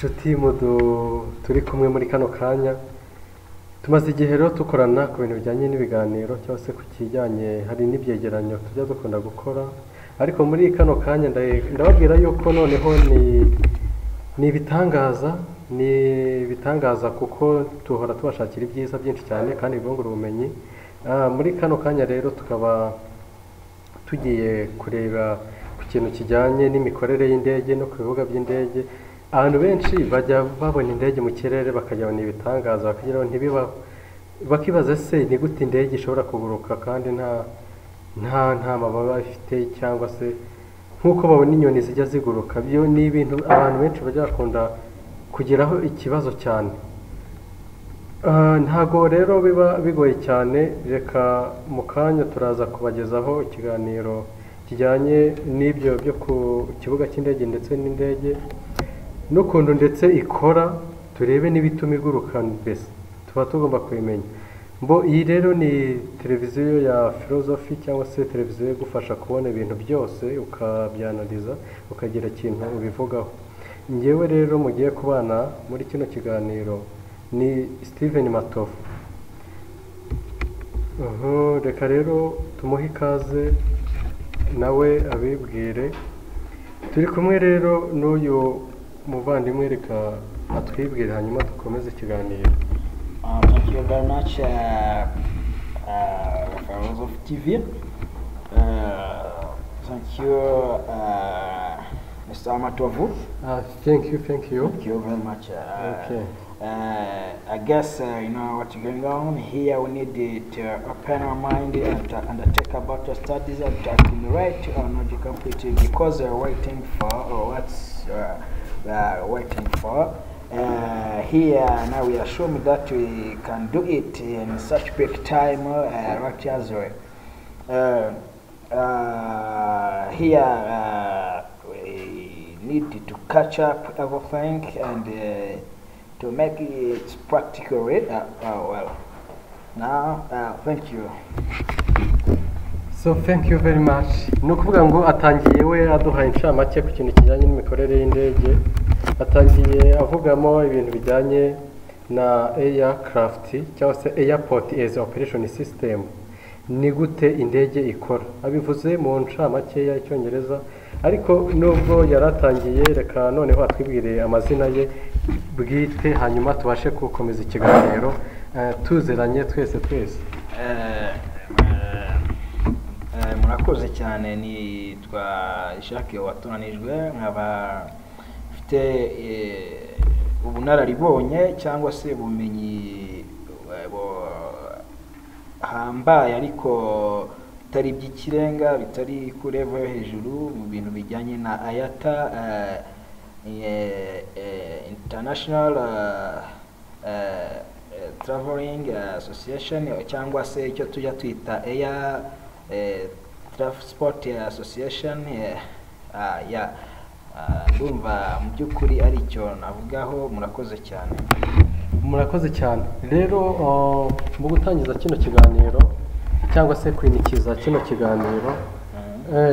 inshuti turi kumwe muri kano kanya tumaze igihe rero dukorana ku bintu bijyanye n'ibiganiro cyangwa se ku kijyanye hari n'ibyegeranyo tujya dukunda gukora ariko muri kano kanya ndababwira yuko noneho ni ibitangaza kuko tuhora tubashakira ibyiza byinshi cyane kandi bibungura ubumenyi. Muri kano kanya rero tukaba tugiye kureba ku kintu kijyanye n'imikorere y'indege no ku bibuga by'indege. Abantu benshi bajya babona indege mu kirere bakajya babona ibitangaza bakagira ntibibaho, bakibaza se ni gute indege ishobora kuguruka kandi nta mababa ifite, cyangwa se nk'uko babona inyoni zijya ziguruka. Byo ni ibintu abantu benshi bajya bakunda kugeraho ikibazo cyane. Ntago rero biba bigoye cyane, reka mu kanya turaza kubagezaho ikiganiro kijyanye n'ibyo byo ku kibuga cy'indege ndetse n'indege n'ukuntu ndetse ikora, turebe n'ibituma iguruka. Mbese tuba tugomba kubimenya. Iyi rero ni televiziyo ya philosophy cyangwa se televiziyo igufasha kubona ibintu byose ukabyanaliza ukagira ikintu ubivugaho. Ngewe rero mugiye kubana muri kino kiganiro ni Steven Matovu. Reka rero tumuhe ikaze nawe abibwire. Turi kumwe rero n'uyu muvandimwe, reka atwibwire hanyuma dukomeze ikiganiro. Thank you very much, Philosophy TV. Thank you, Mr. Matovu. Thank you. Thank you very much. Okay. I guess you know what's going on here. We need to open our mind and undertake about our studies and to accumulate our knowledge completely, because we're waiting for what's waiting for. Here now we assume that we can do it in such quick time, right as well. Here we need to catch up everything and to make it practical. Well, now thank you. So thank you very much. Ni ukuvuga ngo atangiye we aduha inshamake ku kintu kijyanye n'imikorere y'indege. Atangiye avugamo ibintu bijyanye na aircraft cyangwa se airport as operation system, ni gute indege ikora. Abivuze mu nshamake y'Icyongereza, ariko nubwo yaratangiye, reka noneho atwibwire amazina ye bwite hanyuma tubashe gukomeza ikiganiro tuzeranye twese. Murakoze cyane. Nitwa Jacques Watoranijwe, nkaba mfite ubunararibonye cyangwa se ubumenyi hambaye ariko bitari by'ikirenga, bitari ku level yo hejuru mu bintu bijyanye na IATA, International Traveling Association, cyangwa se icyo tujya twita Air Transport Association. Ndumva mu by'ukuri ari icyo navugaho. Murakoze cyane. Rero mu gutangiza kino kiganiro cyangwa se kwinikiza kino kiganiro,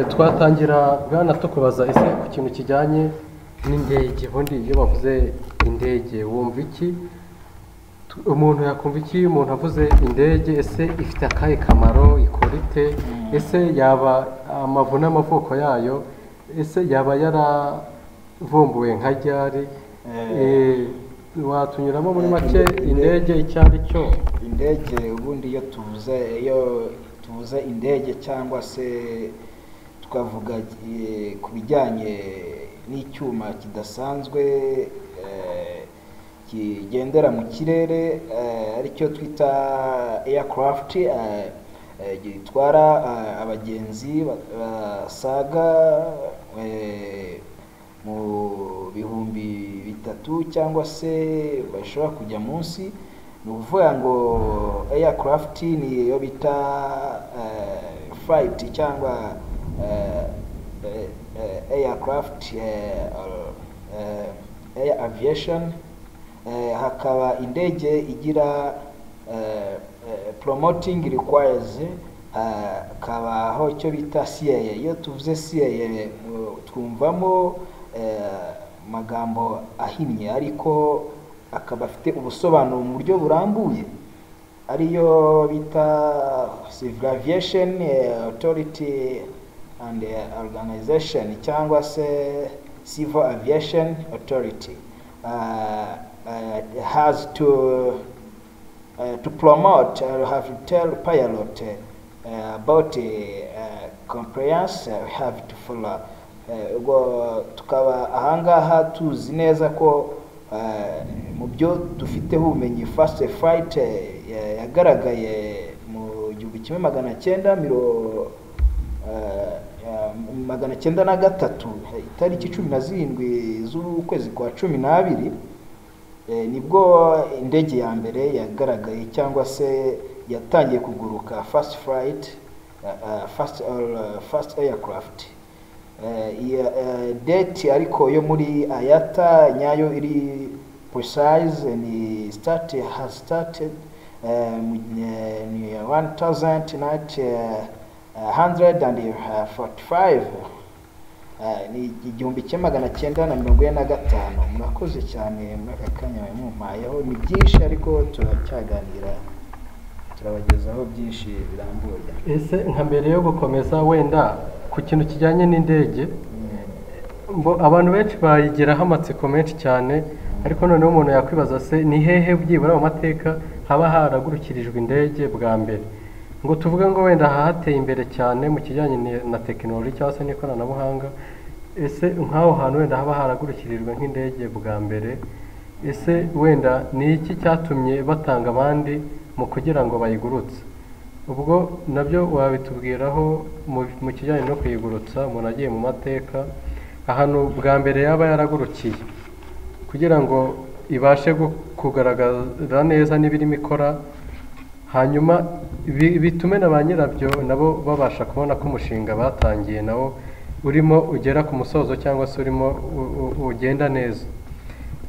twatangira bwana tukubaza ese ku kintu kijyanye n'indege. Ubundi iyo bavuze indege wumva iki? Umuntu yakumva iki umuntu avuze indege? Ese ifite akahe kamaro, ikora ite? Ese yaba amavu n'amavuko yayo, ese yaba yaravumbuwe nka ryari? Watunyuramo muri make indege icyo ari cyo? Indege ubundi iyo tuvuze indege cyangwa se tukavuga ku bijyanye n'icyuma kidasanzwe kigendera mu kirere, aricyo twita aircraft, gitwara abagenzi basaga mu bihumbi 3 cyangwa se bashobora kujya munsi. Ni ukuvuga ngo aircraft ni yo bita flight cyangwa aircraft, air aviation. Hakaba indege igira promoting requires, kabaho icyo bita CAA. Iyo tuvuze CAA twumvamo magambo ahinnye ariko akaba afite ubusobanuro mu buryo burambuye, ariyo bita Civil Aviation Authority and Organization cyangwa se Civil Aviation Authority. Has to promote or have to tell pilot about compliance, have to follow. Tukaba ahangaha tuzi neza ko mu byo dufiteho ubumenyi first flight yagaragaye mu 1993 itariki 17 z'ukwezi kwa 12 nibwo indege ya mbere yagaragaye cyangwa se yatangiye kuguruka first flight, first aircraft. Date ariko yo muri IATA nyayo iri precise ni has started ni 1945 ni 1945. Murakoze cyane muri aka kanya mumpayeho, ni byinshi ariko turacyaganira turabagezaho byinshi birambuye. Ese nka mbere yo gukomeza wenda ku kintu kijyanye n'indege, abantu benshi bayigiraho amatsiko menshi cyane, ariko noneho umuntu yakwibaza se ni hehe byibura mu mateka haba haragurukirijwe indege bwa mbere, ngo tuvuge ngo wenda hateye imbere cyane mu kijyanye na tekinoloji cyangwa se n'ikoranabuhanga. Ese nk'aho hantu wenda haba haragurukirijwe nk'indege bwa mbere, ese wenda ni iki cyatumye batanga abandi mu kugira ngo bayigurutse? Ubwo nabyo wabitubwiraho mu kijyanye no kuyigurutsa. Umuntu agiye mu mateka ahantu bwa mbere yaba yaragurukiye kugira ngo ibashe kugaragara neza n'ibirimo ikora, hanyuma bitume na ba nyirabyo nabo babasha kubona ko umushinga batangiye nawo urimo ugera ku musozo cyangwa se urimo ugenda neza.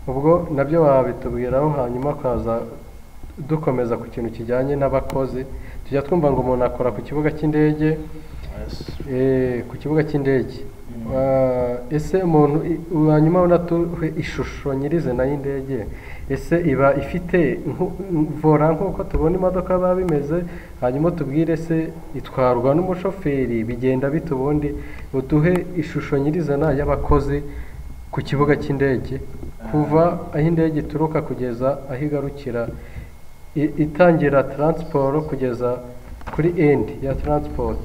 Ubwo nabyo wabitubwiraho, hanyuma kaza dukomeza ku kintu kijyanye n'abakozi. Tujya twumva ngo umuntu akora ku kibuga cy'indege, ku kibuga cy'indege. Ese umuntu hanyuma unatuhe ishusho nyirizina y'indege, ese iba ifite vora nk'uko tubona imodoka biba bimeze, hanyuma tubwire se itwarwa n'umushoferi, bigenda bite? Ubundi uduhe ishusho nyirizina y'abakozi ku kibuga cy'indege kuva aho indege ituruka kugeza aho igarukira, itangira transport kugeza kuri end ya transport.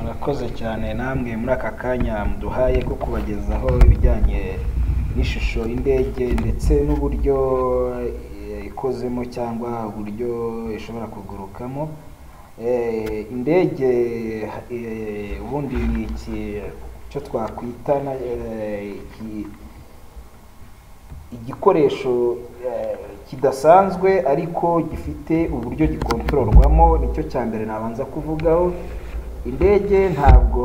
Murakoze cyane namwe muri aka kanya muduhaye ko kubagezaho ibijyanye n'ishusho y'indege ndetse n'uburyo ikozemo cyangwa uburyo ishobora kugurukamo. Indege ubundi ni iki cyo twakwita igikoresho kidasanzwe ariko gifite uburyo gikontororwamo. Nicyo cya mbere nabanza kuvugaho. Indege ntabwo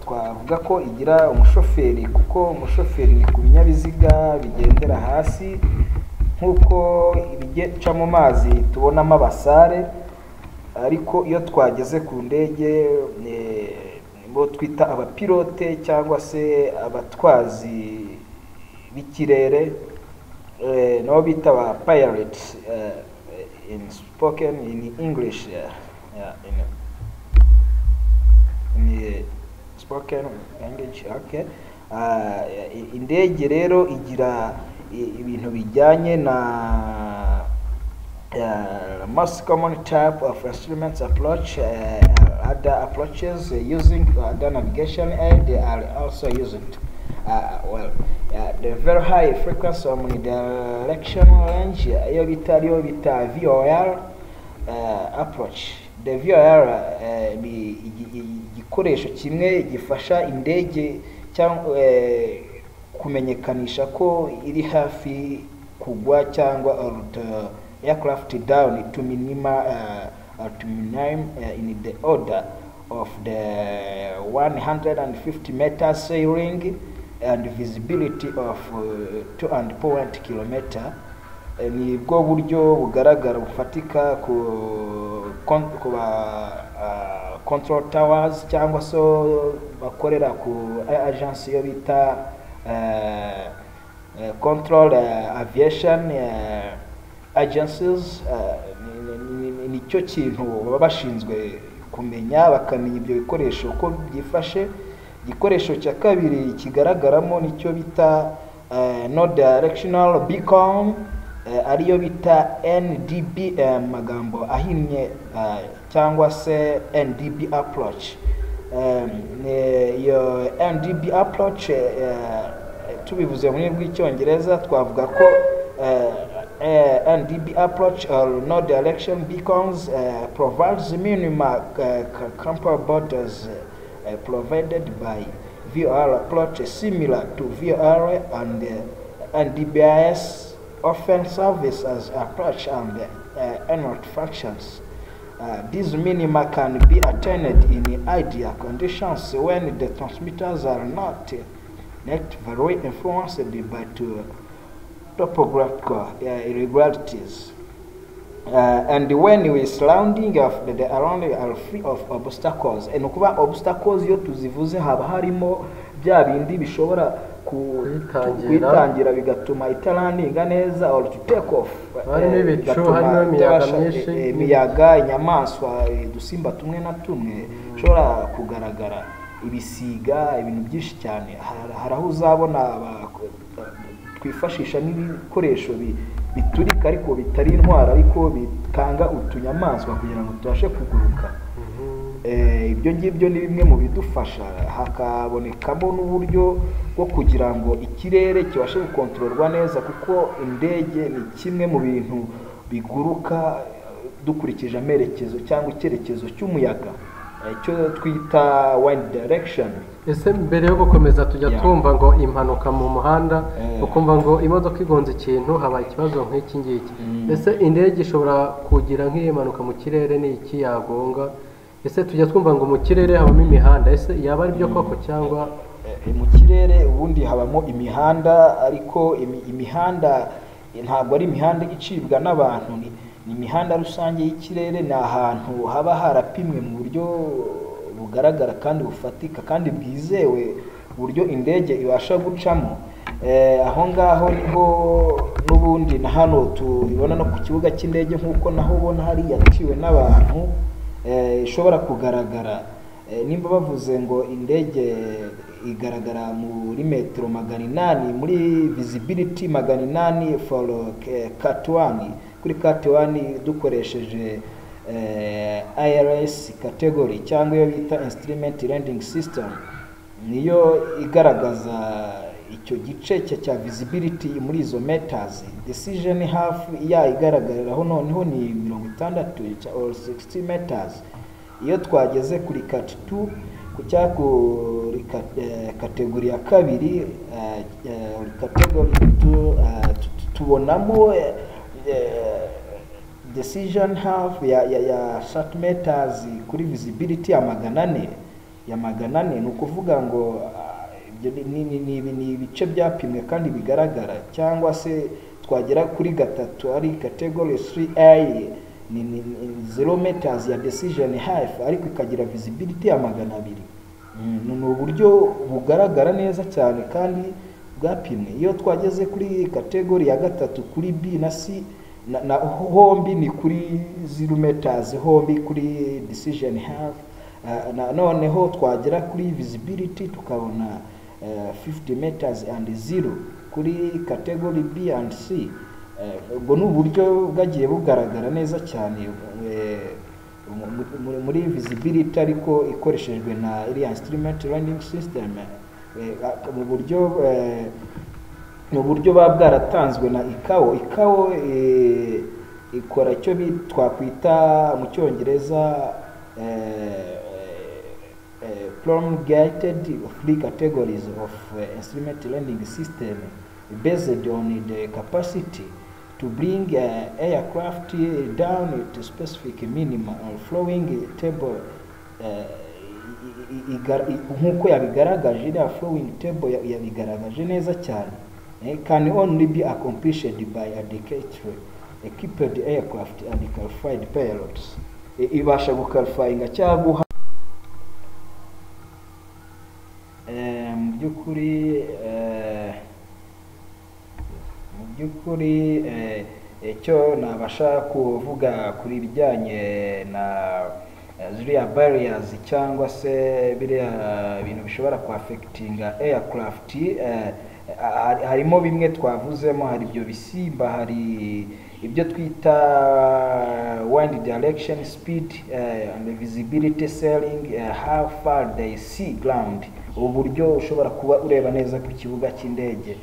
twavuga ko igira umushoferi, kuko umushoferi ni ku binyabiziga bigendera hasi nk'uko ibica mu mazi tubonamo abasare, ariko iyo twageze ku ndege bo twita abapilote cyangwa se abatwazi b'ikirere, nabo bita aba pilots in spoken in English, in spoken language. Okay. Indege rero igira ibintu bijyanye na most common type of instruments approach, other approaches using other navigation aid are also used. The very high frequency omnidirectional range, iyo bita VOR approach. The VOR ni igikoresho kimwe gifasha indege cyangwa kumenyekanisha ko iri hafi kugwa cyangwa aircraft down to minimum in the order of the 150 meters sailing and visibility of 2.0 kilometer. Ni bwo buryo bugaragara bufatika ku control towers cyangwa so bakorera ku agence yo bita control aviation agencies. Nicyo kintu baba bashinzwe kumenya, bakamenya ibyo bikoresho uko byifashe. Igikoresho cya kabiri kigaragaramo nicyo bita no directional beacon, ariyo bita NDB magambo ahinnye, cyangwa se NDB approach. Iyo NDB approach tubivuze muri bw'icyongereza twavuga ko NDB approach or no direction beacons provides minimal camper borders provided by VOR approach similar to VOR, and NDBIS often serves as approach and NOT functions. These minima can be attained in ideal conditions when the transmitters are not very influenced by topographical irregularities. And when we surrounding of the surrounding are free of obstacles, and kuba obstacles yo tuzivuze haba harimo bya bindi bishobora kwitangira bigatuma italandinga neza or to take off, harimo ibicu, harimo imiyaga myinshi, imiyaga, inyamaswa, udusimba tumwe na tumwe bishobora kugaragara, ibisiga, ibintu byinshi cyane. Hari aho uzabona twifashisha n'ibikoresho biturika ariko bitari intwara, ariko bitanga utunyamaswa kugira ngo tubashe kuguruka. Ibyo ngibyo ni bimwe mu bidufasha. Hakabonekamo n'uburyo bwo kugira ngo ikirere kibashe gukontororwa neza, kuko indege ni kimwe mu bintu biguruka dukurikije amerekezo cyangwa icyerekezo cy'umuyaga, icyo twita wind direction. Ese mbere yo gukomeza tujya twumva ngo impanuka mu muhanda, ukumva ngo imodoka igonze ikintu, haba ikibazo nk'iki ngiki. Ese indege ishobora kugira nk'impanuka mu kirere ni iki yagonga? Ese tujya twumva ngo mu kirere habamo imihanda, ese yaba ari byo koko cyangwa? Mu kirere ubundi habamo imihanda, ariko imihanda ntabwo ari imihanda icibwa n'abantu, ni imihanda rusange y'ikirere. Ni ahantu haba harapimwe mu buryo bugaragara kandi bufatika kandi bwizewe uburyo indege ibasha gucamo. Aho ngaho niho n'ubundi na hano tubibona no ku kibuga cy'indege, nk'uko naho ubona hari yaciwe n'abantu, ishobora kugaragara. Nimba bavuze ngo indege igaragara muri metero 800 muri visibility 800 for cat 1, kuri cat 1 dukoresheje IRS category cyangwa iyo bita instrument landing system, niyo igaragaza icyo gice cya visibility muri izo meters. Decision half ya igaragariraho noneho ni 60 or 60 meters. Iyo twageze kuri cat 2 kuri kategori ya kabiri, kategori 2 tubonamo decision half ya short meters kuri visibility ya 400. Ni ukuvuga ngo ni ibice byapimwe kandi bigaragara. Cyangwa se twagera kuri gatatu ari category 3A, ni 0 meters ya decision half ariko ikagira visibility ya 200. Ni uburyo bugaragara neza cyane kandi bwapimwe. Iyo twageze kuri category ya gatatu kuri B na C, na hombi ni kuri 0 meters hombi kuri decision half. Noneho twagera kuri visibility tukabona 50 meters and 0 kuri category B and C. Ubwo ni uburyo bwagiye bugaragara neza cyane muri visibility ariko ikoreshejwe na iriya instrument landing system. Mu buryo bwaratanzwe na ICAO. ICAO ikora icyo twakwita mu cyongereza promulgated 3 categories of instrument landing system based on the capacity to bring aircraft down to specific minimum or flowing table. Nkuko yabigaragaje iriya flowing table yabigaragaje neza cyane. Can only be accomplished by adequately equipped aircraft and qualified pilots. Ibasha guqualifyinga cyangwa mu byukuri by'ukuri icyo nabasha kuvuga kuri bijyanye na ziriya barriers cyangwa se biriya bintu bishobora kuaffectinga aircraft, harimo bimwe twavuzemo, hari ibyo bisimba, hari ibyo twita wind direction, speed and visibility sailing, how far they see ground, uburyo ushobora kuba ureba neza ku kibuga cy'indege,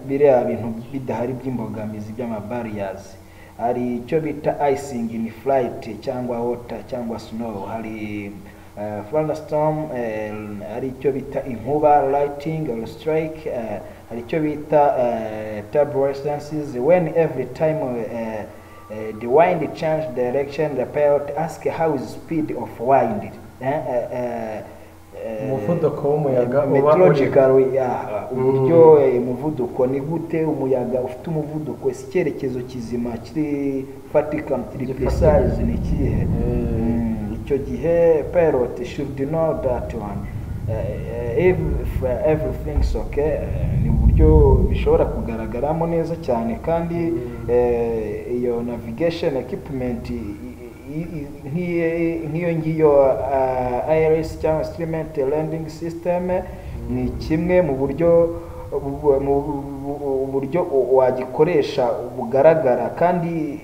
biriya bintu bidahari by'imbogamizi by'amabarriers. Hari icyo bita icing in flight cyangwa water cyangwa snow, hari thunderstorm, hari icyo bita inkuba, lightning or strike, hari icyo bita turbulences, when every time the wind change direction the pilot ask how is speed of wind, umuvuduko w'umuyaga meteorological, uburyo umuvuduko ni gute umuyaga ufite umuvuduko, ese icyerekezo kizima kiri fatika kiri precise ni kihe. Icyo gihe pilot should know that one, if everything's okay, ni uburyo bishobora kugaragaramo neza cyane. Kandi iyo navigation equipment nk'iyo ngiyo IRS cyangwa instrument landing system ni kimwe mu buryo wagikoresha bugaragara. kandi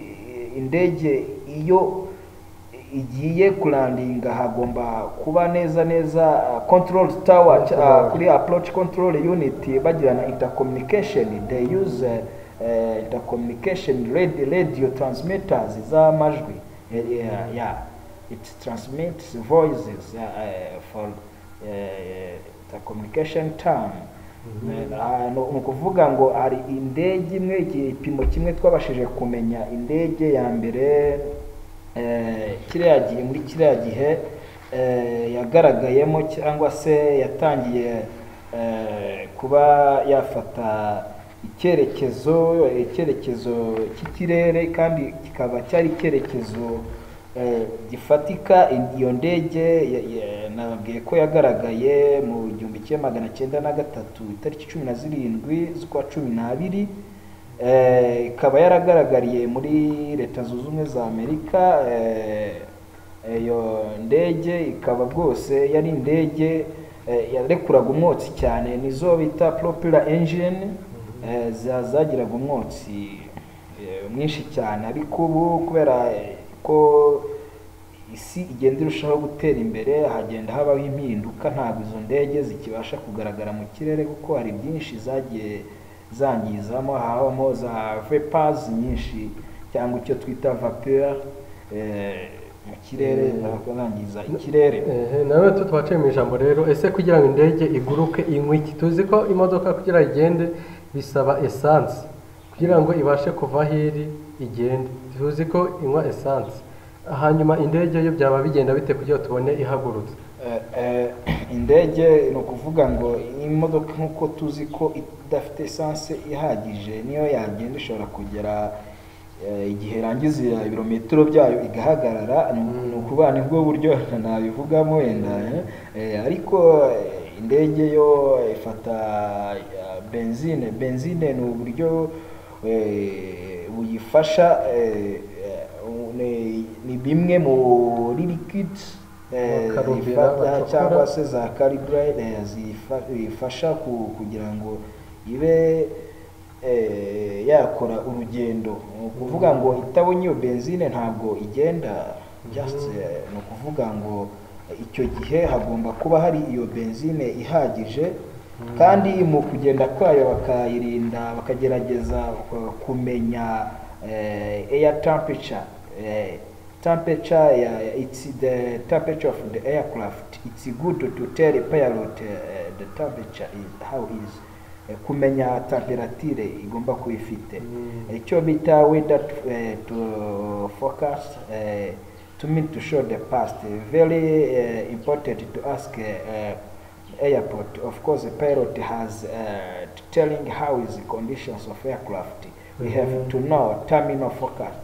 indege iyo igiye kulandinga hagomba kuba neza control tower kuri approach control unit bagirana intercommunication. They use intercommunication radio transmitters z'amajwi. It transmits voices for intercommunication term. ni ukuvuga ngo hari indege imwe, igipimo kimwe twabashije kumenya, indege ya mbere muri kiriya gihe yagaragayemo cyangwa se yatangiye kuba yafata icyerekezo cy'ikirere, kandi kikaba cyari icyerekezo gifatika. Iyo ndege nababwiye ko yagaragaye mu 1903 itariki 17 z'ukwa 12, ikaba yaragaragariye muri Leta Zunze Ubumwe za Amerika. Iyo ndege ikaba bwose yari indege yarekuraga umwotsi cyane, nizo bita propeller engine, zagiraga umwotsi mwinshi cyane. ariko ubu kubera ko isi igenda irushaho gutera imbere, hagenda habaho impinduka, ntabwo izo ndege zikibasha kugaragara mu kirere kuko hari byinshi zagiye zangizamo, habamo za vapors nyinshi cyangwa icyo twita vapeur mu kirere, zangiza ikirere. nawe twaciye mu ijambo rero, ese kugira ngo indege iguruke inywa iki? Tuzi ko imodoka kugira igende bisaba essence, kugira ngo ibashe kuva hiri igende tuzi ko inywa essence. Hanyuma indege yo byaba bigenda bite kugira tubone ihagurutse? Indege ni ukuvuga ngo imodoka nk'uko tuzi ko idafite essence ihagije, niyo yagenda ishobora kugera igihe irangiza ibirometero byayo igahagarara. ni ukuvuga nibwo buryo nabivugamo wenda, ariko indege yo ifata benzine ni uburyo buyifasha, ni bimwe muri liquids cyangwa se za calibre zifasha kugira ngo ibe yakora urugendo. ni ukuvuga ngo itabonye iyo benzine ntabwo igenda. just ni ukuvuga ngo icyo gihe hagomba kuba hari iyo benzine ihagije, kandi mu kugenda kwayo bakayirinda, bakagerageza kumenya air temperature. It's the temperature of the aircraft. It's good to tell a pilot the temperature is how is, kumenya temperature igomba kuifite. Icyo bita weather to forecast, to mean to show the past. Very important to ask airport. Of course, the pilot has telling how is the conditions of aircraft. We have to know terminal forecast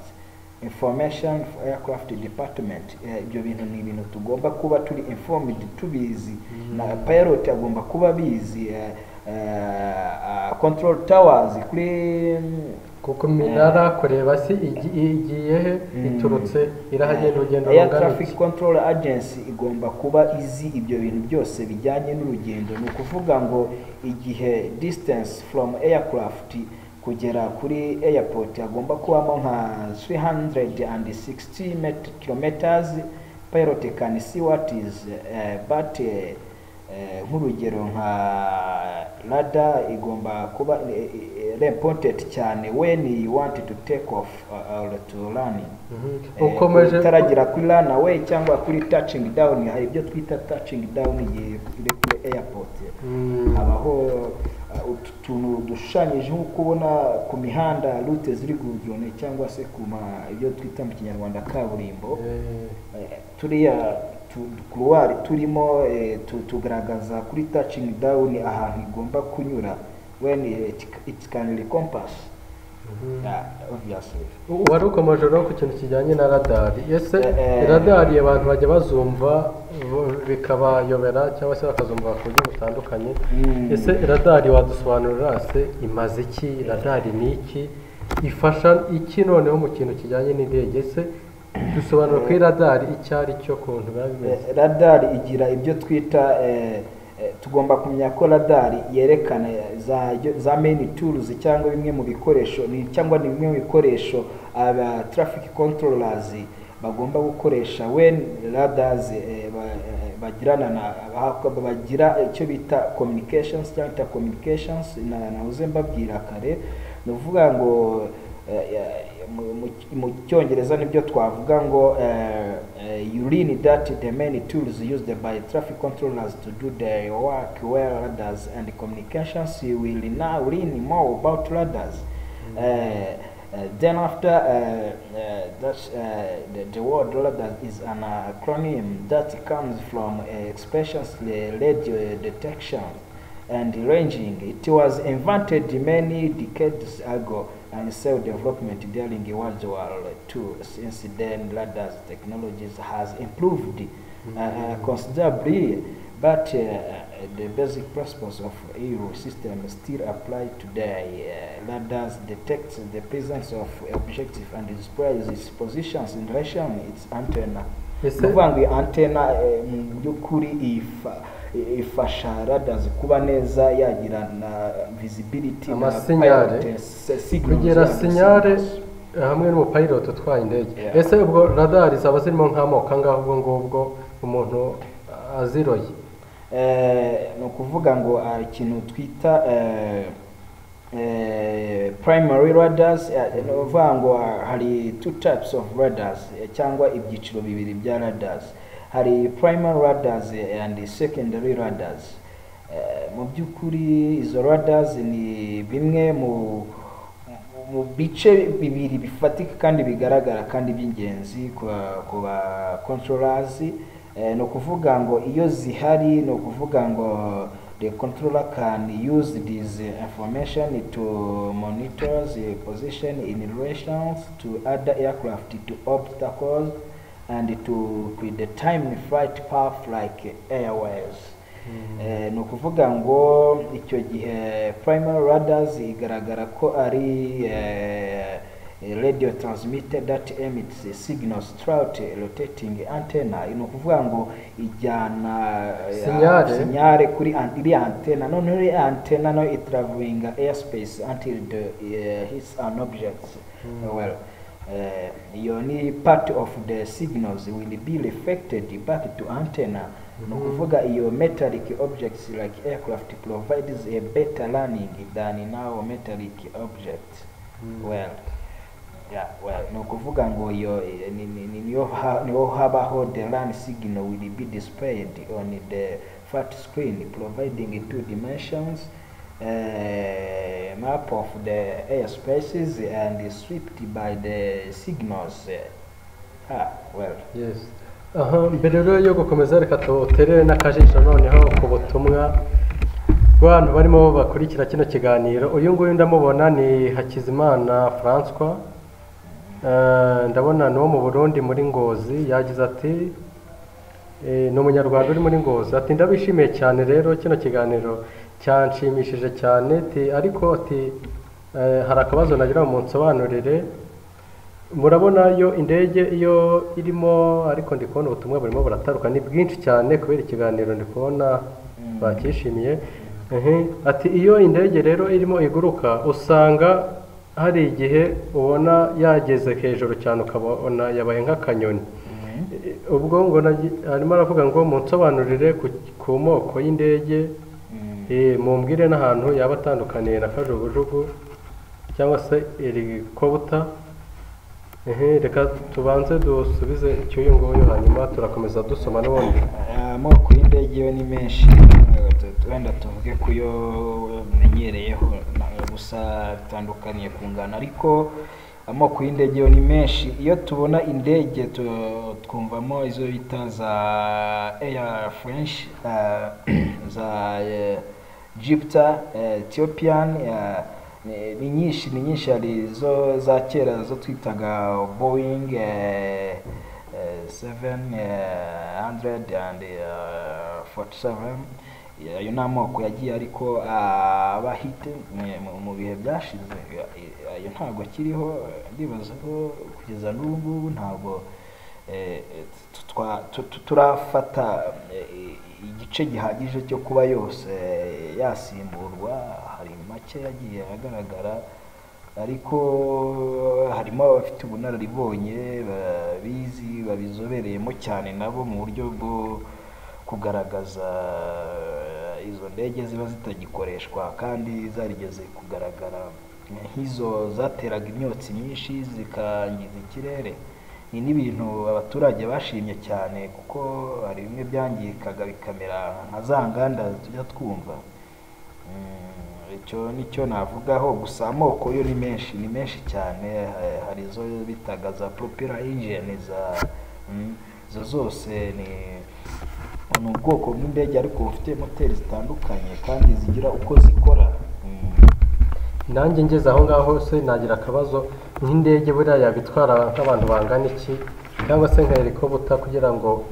information for aircraft department. Ibyo bintu ni ibintu tugomba kuba turi informed, tubizi, na pilot agomba kuba bizi. control towers kuri kuko iminara kureba si igiye he iturutse irahagenda urugendo Air rungana Traffic iki. Control Agency igomba kuba izi ibyo bintu byose bijyanye n'urugendo, ni ukuvuga ngo igihe distance from aircraft kugera kuri airport agomba kubamo nka 360 kilometers. Pilot can see what is but nk'urugero nka radar igomba kuba important cyane when you want to take off or to landing. Ukomeje utaragira kuri runway cyangwa kuri touching down, hari ibyo twita touching down igihe kuri airport. Habaho utuntu dushushanyije nk'uko ubona ku mihanda route ziri gurujone cyangwa se kuma ibyo twita mu Kinyarwanda kaburimbo. Turiya couloir turimo tugaragaza kuri touching down ahantu igomba kunyura when it can encompass. Obviously wari ukomeje no ku kintu kijyanye na radari. Ese radari abantu bajya bazumva bikabayobera cyangwa se bakazumva ku buryo butandukanye. Ese radari wadusobanurira se imaze iki? Radari ni iki? Ifasha iki noneho mu kintu kijyanye n'indege? Se dusobanura kuri radari icyo ari cyo kuntu biba bimeze. Radari igira ibyo twita tugomba kumenya ko radari yerekana za main tools cyangwa bimwe mu bikoresho cyangwa ni bimwe mu bikoresho aba traffic controllers bagomba gukoresha when radars bagira icyo bita communications cyangwa communications na uzembabwira kare. Ni uvuga ngo mu Cyongereza nibyo twavuga ngo you learn that the main tools used by traffic controllers to do their work where radars and communications. You will now learn more about radars. Then after that's the word radar is an acronym that comes from expressions radio detection and ranging. It was invented many decades ago and self-development during World War II. Since then, radar technologies has improved considerably, but the basic principles of aero system still apply today. Radars detects the presence of objective and displays its positions in relation its antenna. Antenna by'ukuri ifasha radars kuba neza yagira na visibility amasinyare kugira sinyare hamwe n'umupilot utwaye indege. Ese ubwo radar zaba zirimo nk'amoko angaho ngubwo umuntu aziroye? No kuvuga ngo ikintu twita primary radars. No kuvuga ngo hari two types of radars cyangwa ibyiciro bibiri bya radars. Hari primary radars and secondary radars. Mu by'ukuri izo radars ni bimwe mu bice bibiri bifatika kandi bigaragara kandi by'ingenzi ku ba controllers. No kuvuga ngo iyo zihari, no kuvuga ngo the controller can use this information to monitor the position in relation to other aircraft, to obstacles, and to predetermine flight path like airways. No kuvuga ngo icyo gihe primary radars igaragara ko ari radio transmitter that emits signals throughout rotating antenna. No kuvuga ngo ijyana sinyare kuri iri antenna, noneho antenna no it traveling airspace until the hits an object. Well, your part of the signals will be reflected back to antenna. No kuvuga iyo metallic objects like aircraft provides a better learning than now metallic objects. Well, no kuvuga ngo iyo niyo habaho the LAN signal will be displayed on the flat screen providing two dimensions map of the airspaces and swept by the signals. Yes. Mbere rero yo gukomeza reka tutere n'akajisho noneho ku butumwa bw'abantu barimo bakurikira kino kiganiro. Uyu nguyu ndamubona ni Hakizimana François, ndabona no mu Burundi muri Ngozi. Yagize ati ni umunyarwanda uri muri Ngozi, ati ndabishimiye cyane rero kino kiganiro cyanshimishije cyane ariko hari akabazo nagira ngo munsobanurire. Murabona iyo indege iyo irimo, ariko ndi kubona ubutumwa burimo burataruka ni bwinshi cyane kubera ikiganiro ndi kubona bakishimiye. Ati iyo indege rero irimo iguruka usanga hari igihe ubona yageze hejuru cyane ukabona yabaye nk'akanyoni. Ubwo ngo arimo aravuga ngo munsobanurire ku moko y'indege, mumbwire n'ahantu yaba atandukaniye na kajugujugu cyangwa se helicopter. Reka tubanze dusubize icyuyu nguyu hanyuma turakomeza dusoma n'ubundi. Amoko y'indege yo ni menshi, wenda tuvuge ku yo menyereyeho gusa bitandukaniye ku ngano, ariko amoko y'indege yo ni menshi. Iyo tubona indege twumvamo izo bita za Air French, za Jupiter, Ethiopian, ni nyinshi. Hari zo za kera zo twitaga Boeing 747. Ayo ni amoko yagiye ariko abahite mu bihe byashize. Ayo ntabwo akiriho, ndibaza ko kugeza n'ubu ngubu ntabwo turafata igice gihagije cyo kuba yose yasimburwa. Hari make yagiye agaragara, ariko harimo abafite ubunararibonye babizobereyemo cyane nabo mu buryo bwo kugaragaza izo ndege ziba zitagikoreshwa kandi zarigeze kugaragara nk'izo zateraga imyotsi myinshi zikangiza ikirere. Ni n'ibintu abaturage bashimye cyane kuko hari bimwe byangirikaga bikamera nka za nganda tujya twumva. Icyo nicyo navugaho. Gusa amoko yo ni menshi cyane. Hari izo bitaga za propeller engine, izo zose ni ubwoko bw'indege ariko bufite moteri zitandukanye kandi zigira uko zikora. Nanjye ngeze aho ngaho se nagira akabazo, nk'indege buriya yabitwara nk'abantu bangana iki, cyangwa se nka helicopter kugira ngo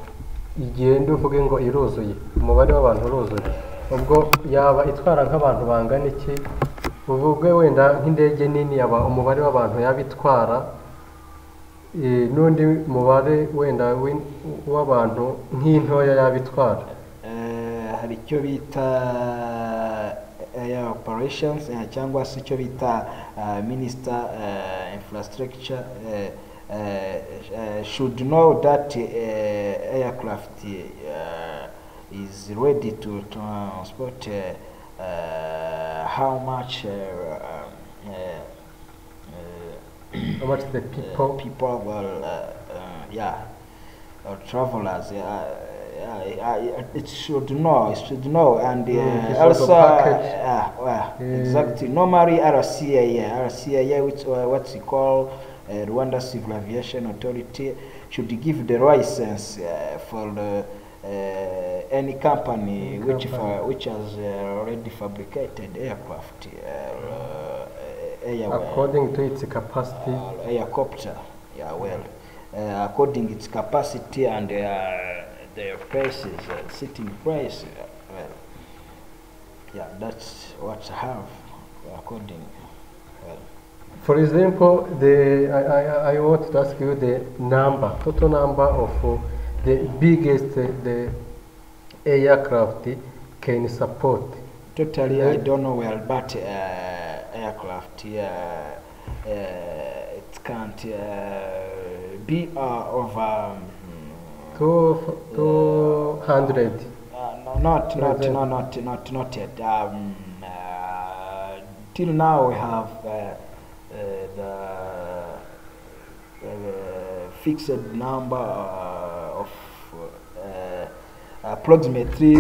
igende uvuge ngo iruzuye, umubare w'abantu uruzuye, ubwo yaba itwara nk'abantu bangana iki? Uvuge wenda nk'indege nini yaba umubare w'abantu yabitwara, n'undi mubare wenda w'abantu nk'intoya yabitwara. Hari icyo bita air operations, cyangwa se icyo bita minister infrastructure should know that aircraft is ready to transport how much the people will or travelers. It should know, and also exactly. Normally RCAA, which what we call Rwanda Civil Aviation Authority, should give the license for any company which has already fabricated aircraft, according to its capacity. Helicopter, according its capacity and their prices, sitting price. That's what I have according. For example, I want to ask you the total number of the biggest the aircraft can support. Totally, I don't know well, but aircraft it can't be over 200. Not yet. Till now we have the fixed number of approximately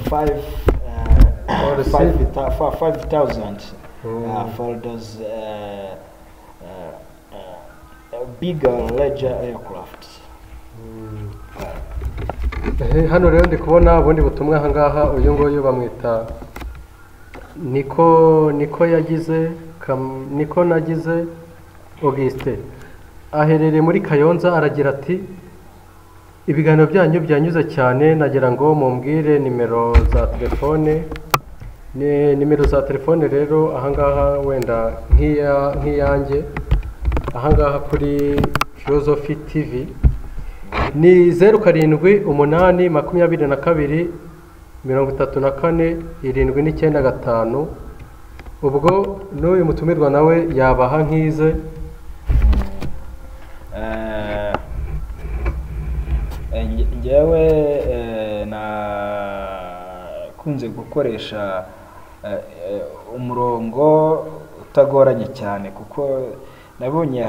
5,000 for those bigger, larger aircrafts. Hano rero ndi kubona ubundi butumwa aha ngaha. Uyu nguyu bamwita niko nagize Auguste, aherereye muri Kayonza. Aragira ati ibiganiro byanyu byanyuze cyane, nagira ngo mumbwire nimero za telefone nimero za telefone rero ahangaha wenda nk'iyanjye ahangaha kuri Philosophy TV ni 0782 34 ubwo n'uyu mutumirwa nawe yabaha nk'ize. Njyewe nakunze gukoresha umurongo utagoranye cyane kuko nabonye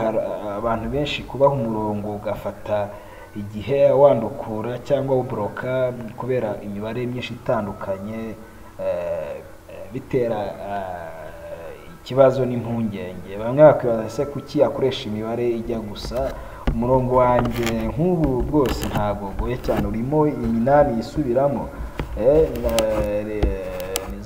abantu benshi kubaha umurongo ugafata igihe wandukura cyangwa ubroka kubera imibare myinshi itandukanye bitera ikibazo n'impungenge. Bamwe bakwibaza se kuki akoresha imibare ijya gusa. Umurongo wanjye nk'ubu rwose ntabwo goye cyane, urimo iminani yisubiramo ni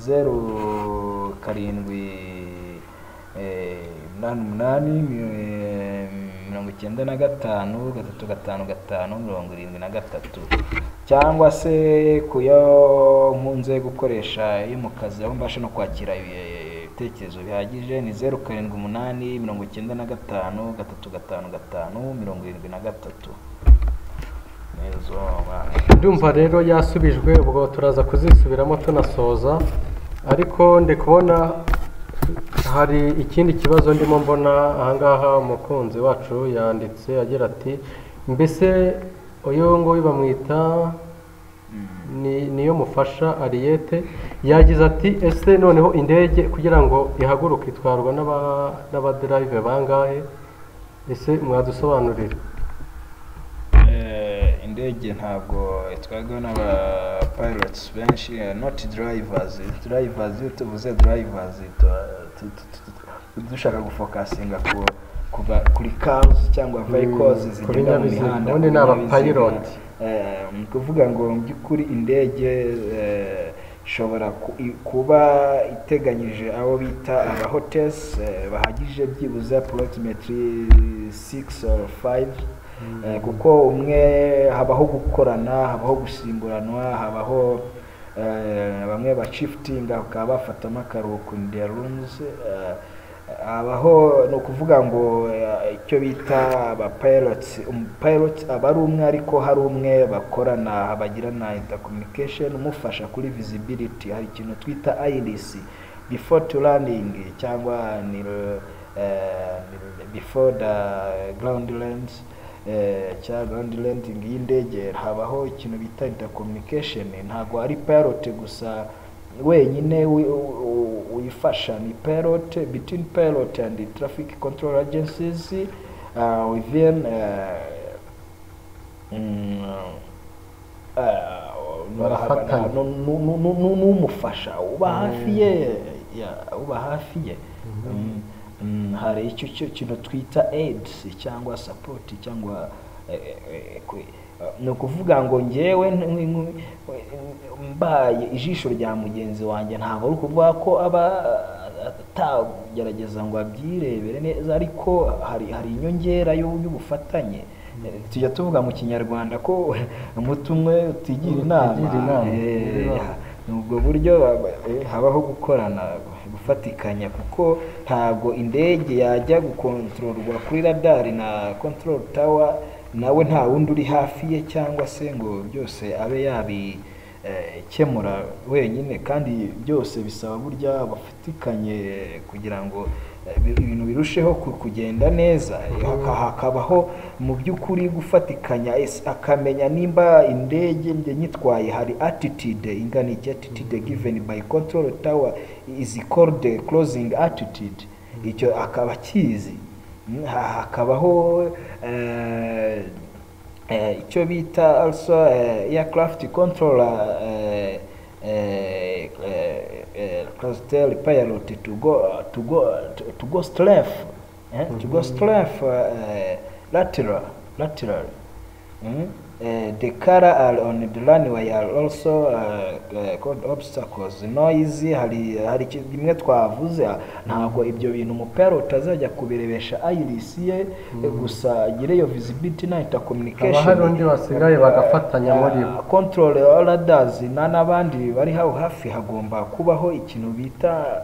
078895355573 cyangwa se kuyo nkunze gukoresha iyo mu kazi aho mbasha no kwakira ibitekerezo bihagije ni 078895355573. Ndumva rero yasubijwe, ubwo turaza kuzisubiramo tunasoza, ariko ndi kubona hari ikindi kibazo ndimo mbona ahangaha. Umukunzi wacu yanditse agira ati mbese uyu nguyu bamwita niyo mufasha Ariete, yagize ati ese noneho indege kugira ngo ihaguruke itwarwa n'abadrive bangahe? Ese mwadusobanurira. Indege ntabwo itwarwa n'aba pilots benshi, not drivers. Tuvuze drivers dushaka gufokasinga kuri cars cyangwa vehicles zigenda mu mihanda, ubundi ni aba pilot. Kuvuga ngo mu by'ukuri indege ishobora kuba iteganyije abo bita aba hotels bahagije byibuze approximately 6 or 5, kuko umwe habaho gukorana, habaho gusimburanwa, habaho bamwe bashiftinga bakaba bafatamo akaruhuko in their rooms, habaho no kuvuga ngo icyo bita aba pilots. Pilot aba ari umwe ariko hari umwe bakorana bagirana intercommunication umufasha kuri visibility. Hari ikintu twita IRIS before to landing cyangwa ni before the ground lands cyangwa ground landing y'indege, habaho ikintu bita intercommunication. Ntabwo ari pilot gusa wenyine uyifasha, ni pilot between pilot and the traffic control agencies within n'umufasha uba hafi ye, uba hafi ye. Hari icyo kintu twita aids cyangwa support cyangwa no kuvuga ngo ngewe mbaye ijisho rya mugenzi wanjye, ntabwo ari ukuvuga ko aba atagerageza ngo abyirebere neza, ariko hari inyongera y'ubufatanye. Tujya tuvuga mu Kinyarwanda ko umutumwe utigira inama. Nubwo buryo habaho gukorana, gufatikanya, kuko ntabwo indege yajya gukontororwa kuri radar na control tower nawe nta wundi uri hafi ye, cyangwa se ngo byose abe yabikemura wenyine, kandi byose bisaba burya bafatikanye kugira ngo ibintu birusheho kugenda neza. Hakabaho mu by'ukuri gufatikanya, akamenya nimba indege nge nyitwaye hari attitude ingana iki, attitude given by control tower is called closing attitude, icyo akaba kizi. Hakabaho icyo bita also aircraft controller tell pilot to go strafe lateral The car are on the runway are also called obstacles. Noise hari kimwe twavuze, ntabwo ibyo bintu umupilot azajya kubirebesha iris ye gusa agire iyo visibility na intercommunication. Hari undi wasigaye bagafatanya muri control radars n'abandi bari hafi. Hagomba kubaho ikintu bita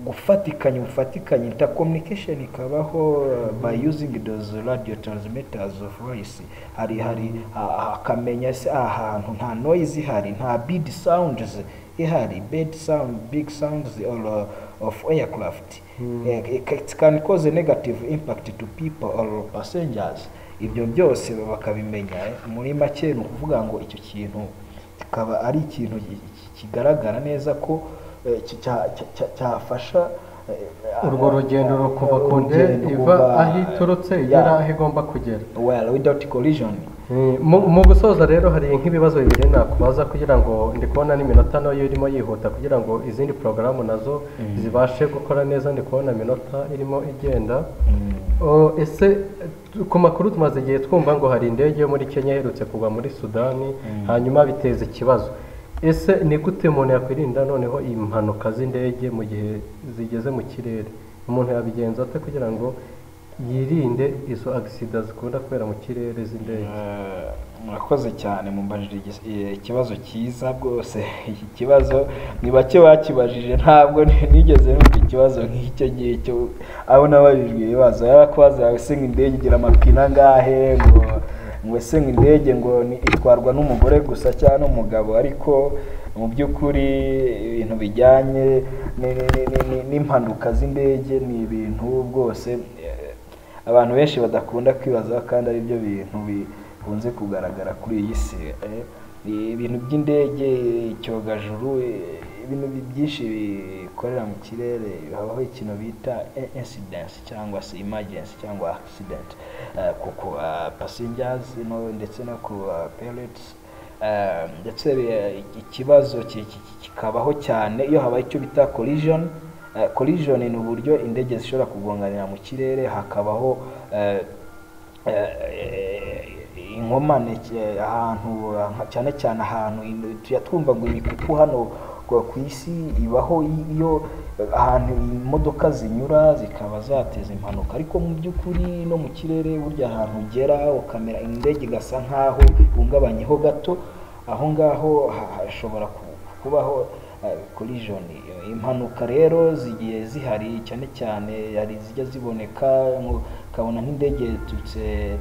gufatikanya intercommunication ikabaho by using those radio transmitters of voice. Hari akamenya se ahantu nta noise ihari, nta big sounds ihari, big sounds or of aircraft. It can cause a negative impact to people or passengers. Ibyo byose bakabimenya. Muri make ni ukuvuga ngo icyo kintu kikaba ari ikintu kigaragara neza ko cyafasha urwo rugendo rukuva ku ndege iva aho iturutse igera aho igomba kugera without collision. Mu gusoza rero hari nk'ibibazo bibiri nakubaza kugira ngo ndi kubona n'iminota nayo irimo yihuta kugira ngo izindi porogaramu nazo zibashe gukora neza. Ndi kubona iminota irimo igenda. Ese ku makuru tumaze igihe twumva ngo hari indege yo muri Kenya iherutse kugwa muri Sudani hanyuma biteza ikibazo. Ese ni gute umuntu yakwirinda noneho impanuka z'indege mu gihe zigeze mu kirere? Umuntu yabigenza ate kugira ngo yirinde izo accidents zikunda kubera mu kirere z'indege? Murakoze cyane mumbajije ikibazo cyiza rwose. Iki kibazo ni bake bakibajije, ntabwo nigeze numva ikibazo nk'icyo gihe cyo abo nabajijwe ibibazo yabakubaza se indege igira amapine angahe, ngo se indege ngo itwarwa n'umugore gusa cyangwa n'umugabo. Ariko mu by'ukuri ibintu bijyanye n'impanuka z'indege ni ibintu bwose abantu benshi badakunda kwibaza kandi ari byo bintu bikunze kugaragara kuri iyi si. Ibintu by'indege, icyogajuru, ibintu byinshi bikorera mu kirere habaho ikintu bita incidents cyangwa se emergency cyangwa accident kuko passengers ndetse no ku pilots. Ndetse ikibazo kikabaho cyane iyo habaye icyo bita collision. Collision ni uburyo indege zishobora kugonganira mu kirere, hakabaho inkomane ahantu cyane cyane ahantu twumva ngo imikuku hano ku isi ibaho iyo ahantu imodoka zinyura zikaba zateza impanuka. Ariko mu by'ukuri no mu kirere burya ahantu ugera ukamera indege igasa nkaho ihungabanyeho gato, aho ngaho hashobora kubaho collision. Impanuka rero zigiye zihari cyane cyane, hari zijya ziboneka ukabona nk'indege yaturutse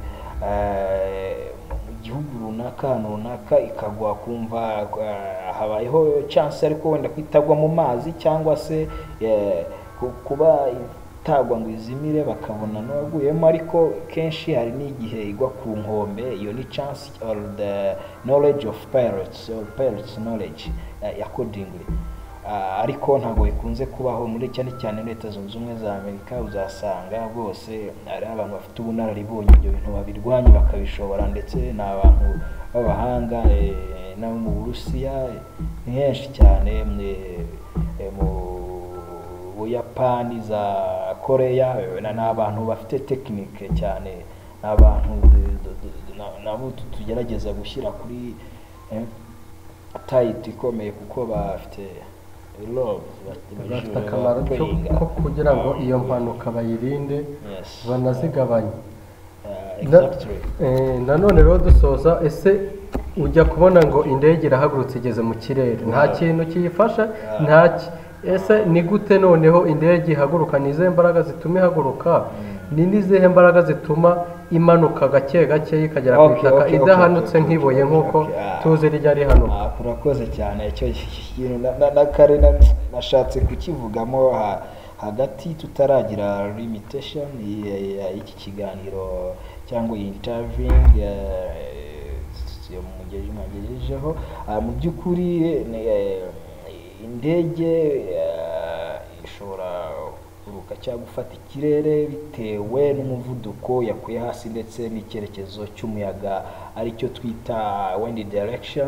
mu gihugu runaka ikagwa, kumva habayeho chance ariko wenda kwitagwa mu mazi cyangwa se kuba itagwa ngo izimire bakabona n'uwaguyemo. Ariko kenshi hari n'igihe igwa ku nkombe. Iyo ni chance or the knowledge of pilots or pilots knowledge accordingly. Ariko ntabwo bikunze kubaho muri cyane Leta Zunze Ubumwe za Amerika. Uzasanga bose ari abantu bafite ubunararibonye ibyo bintu babirwanya bakabishobora, ndetse n'abantu b'abahanga nabo mu Burusiya ni henshi cyane, mu Buyapani, za Korea, n'abantu bafite tekinike cyane, n'abantu nabo tugerageza gushyira kuri tight ikomeye kuko bafite bafite akamaro ko kugira ngo iyo mpanuka bayirinde banazigabanye. Nanone rero dusoza, ese ujya kubona ngo indege irahagurutse igeze mu kirere nta kintu kiyifasha ntaki? Ese ni gute noneho indege ihaguruka? Ni izihe mbaraga zituma ihaguruka? Ni n'izihe mbaraga zituma imanuka gake ikagera ku itaka idahanutse nk'ibuye nk'uko tuzi rijya rihanuka? Urakoze cyane. Icyo kintu na kare nashatse kukivugamo hagati tutaragira limitation y'iki kiganiro cyangwa interviewing mugejejeho. Mu by'ukuri indege ishobora kuruka cyangwa gufata ikirere bitewe n'umuvuduko yakuye hasi ndetse n'icyerekezo cy'umuyaga aricyo twita wind direction.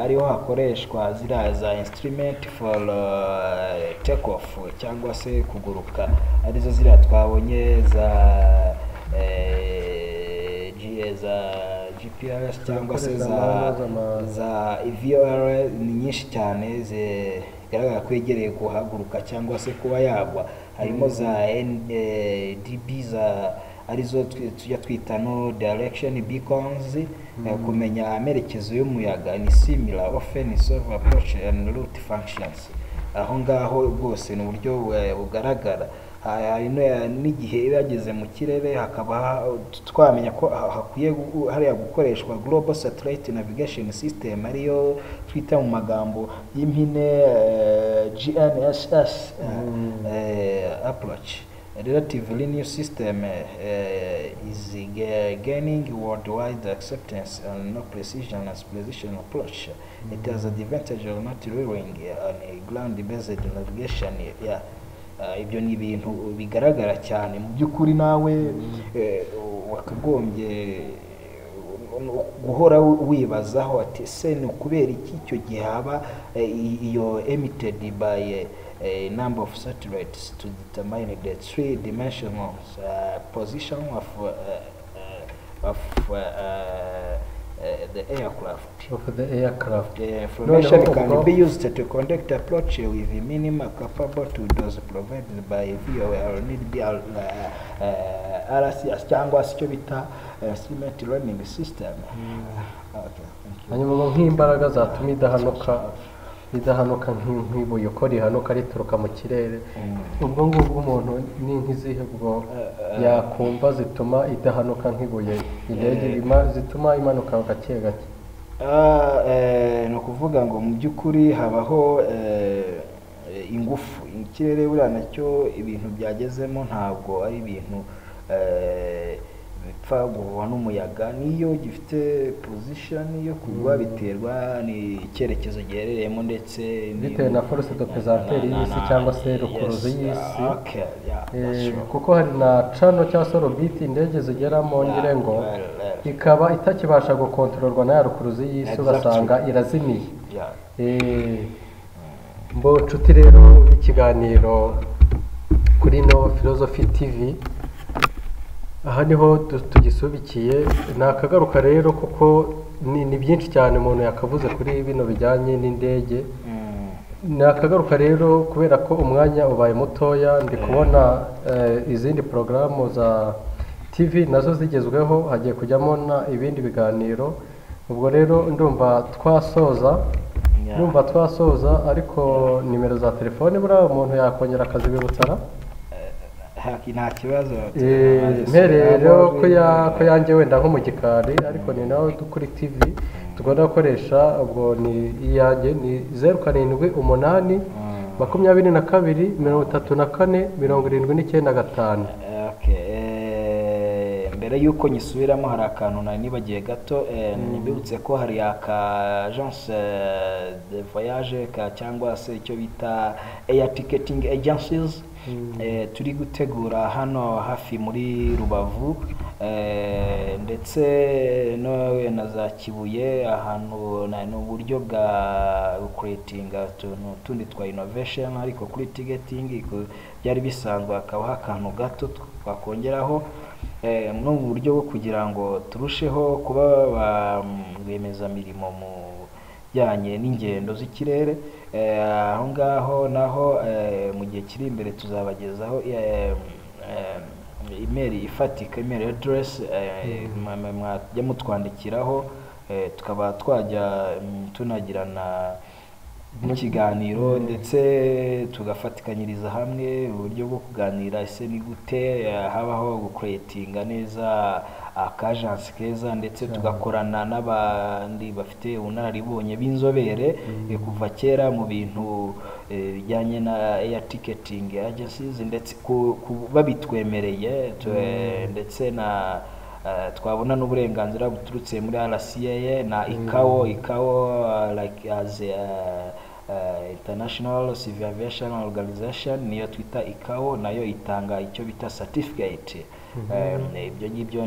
Ariho hakoreshwa ziriya za instrument for take off cyangwa se kuguruka, arizo ziriya twabonye za za GPS cyangwa se Zama- za VOR ni nyinshi cyane zigaragara ko yegereye guhaguruka cyangwa se kuba yagwa. Harimo za DB za arizo tujya twita no direction beacons, kumenya amerekezo y'umuyaga ni similar often solve approach and route functions. Aho ngaho rwose ni uburyo bugaragara. Hari n'igihe yageze mu kirere hakaba twamenya ko hakwiye hariya gukoreshwa global satellite navigation system, ariyo twita mu magambo y'impine GNSS approach. Relatively new system is gaining worldwide acceptance and no precision as precision approach. It has the advantage of not relying on a ground-based navigation. Ibyo ni ibintu bigaragara cyane mu by'ukuri, nawe wakagombye guhora wibazaho ati se ni ukubera iki icyo gihe haba iyo emitted by a number of satellites to determine the three-dimensional position of the aircraft. Of the aircraft. The information can be used to conduct approach with a minimum capable to those provided by VOR need be RCS cyangwa se icyo bita instrument learning system. Okay, thank you. Hanyuma nk'imbaraga zatuma idahanuka nk'ibuye uko rihanuka rituruka mu kirere, ubwo ngubwo umuntu ni nk'izihe ubwo yakumva zituma idahanuka nk'ibuye, indege zituma imanuka gake gake? Ni ukuvuga ngo mu by'ukuri habaho ingufu. Ikirere buriya nacyo ibintu byagezemo ntabwo ari ibintu bipfa guhuha n'umuyaga, niyo gifite position yo kugwa biterwa ni icyerekezo giherereyemo ndetse bitewe na force de pesanteur y'isi cyangwa se rukuruzi y'isi. Kuko hari na cano cyangwa se orbit indege zigeramo ngire ngo ikaba itakibasha gukontororwa na ya rukuruzi y'isi, ugasanga irazimiye. Mbo nshuti rero ikiganiro kuri no Philosophy TV, aha niho tugisubikiye. Nakagaruka rero kuko ni byinshi cyane umuntu yakavuze kuri bino bijyanye n'indege. Nakagaruka rero kubera ko umwanya ubaye mutoya, ndi kubona izindi porogaramu za TV nazo zigezweho, hagiye kujyamo ibindi biganiro. Ubwo rero ndumva twasoza, ariko nimero za telefone buriya umuntu yakongera akazibibutsa. Nta kibazo. Rero ko yanjye wenda nko mu gikari, ariko ni nawe kuri TV tugomba gukoresha. Ubwo ni iyanjye ni 078 22 34 79. Mbere yuko nyisubiramo hari akantu nari nibagiye gato, nibutse ko hari aka agence de voyage cyangwa se icyo bita air ticketing agencies turi gutegura hano hafi muri Rubavu, ndetse no na za Kibuye, ahantu ni uburyo bwa creating tundi twa innovation, ariko kuri ticketing byari bisanzwe akabaho akantu gato twakongeraho no mu buryo bwo kugira ngo turusheho kuba ba rwiyemezamirimo mu bijyanye n'ingendo z'ikirere. Aho ngaho naho mu gihe kiri imbere tuzabagezaho email ifatika, email address mwajya mutwandikiraho, tukaba twajya tunagirana n'ikiganiro ndetse tugafatikanyiriza hamwe uburyo bwo kuganira ese ni gute habaho gucreatinga neza akajansi keza, ndetse tugakorana n'abandi bafite ubunararibonye b'inzobere kuva kera mu bintu bijyanye na air ticketing agencies, ndetse babitwemereye ndetse na twabona n'uburenganzira buturutse muri RCA na ICAO like as International Civil Aviation Organization, niyo twita ICAO, nayo itanga icyo bita certificate. Ibyo ngibyo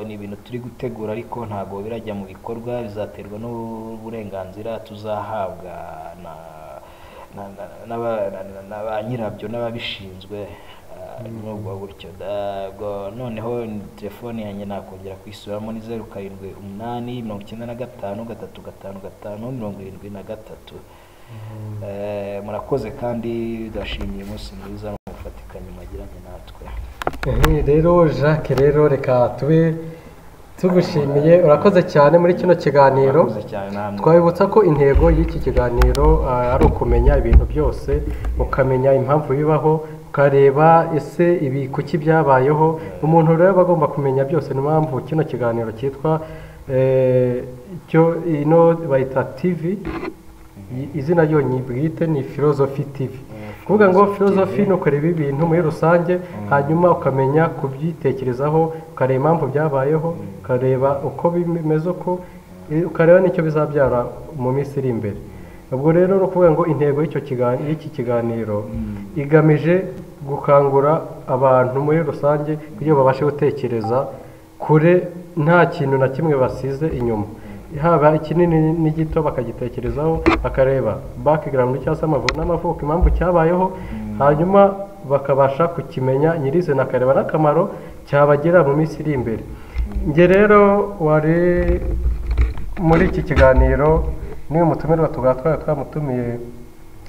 ni ibintu turi gutegura, ariko ntabwo birajya mu bikorwa, bizaterwa n'uburenganzira tuzahabwa na ba nyirabyo n'ababishinzwe. n'ubwo gutyo noneho telefone yanjye nakongera kwisubiramo ni 0785355353. Murakoze kandi ndashimiye umunsi mwiza mufatikanye magiranye natwe. Rero Jacques rero reka tube tugushimiye, urakoze cyane muri kino kiganiro. Twabibutsa ko intego y'iki kiganiro ari ukumenya ibintu byose, ukamenya impamvu bibaho, ukareba ese ibi kuki byabayeho. Umuntu rero agomba kumenya byose, ni mpamvu kino kiganiro cyitwa ino bayita TV, izina ryo bwite ni Philosophy TV. Kuvuga ngo philosophy ni ukureba ibintu muri rusange, hanyuma ukamenya kubyitekerezaho, ukareba impamvu byabayeho, ukareba uko bimeze, ukareba n'icyo bizabyara mu minsi iri imbere. Ubwo rero no kuvuga ngo intego y'iki kiganiro igamije gukangura abantu muri rusange kugira ngo babashe gutekereza kure, nta kintu na kimwe basize inyuma, haba ikinini n'igito bakagitekerezaho, bakareba background cyangwa se n'amavuko impamvu cyabayeho, hanyuma bakabasha kukimenya nyirizina, akareba n'akamaro cyabagera mu minsi iri imbere. Nge rero wari muri iki kiganiro niwe mutumirwa twamutumiye,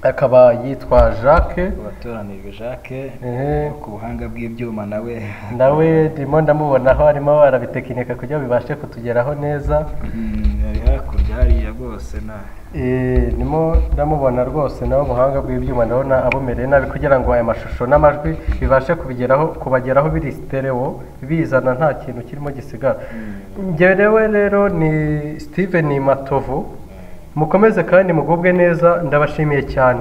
akaba yitwa Jacques, watoranijwe Jacques ku buhanga bw'ibyuma. nawe ndimo ndamubonaho arimo arabitekinika kugira bibashe kutugeraho neza. Ari hakurya hariya rwose ndimo ndamubona rwose nawe ubuhanga bw'ibyuma ndabona abumereye nabi kugira ngo aya mashusho n'amajwi bibashe kubageraho biri stereo, bizana nta kintu kirimo gisigara. Njyewe rero ni Steven Matovu, mukomeze kandi mugubwe neza, ndabashimiye cyane.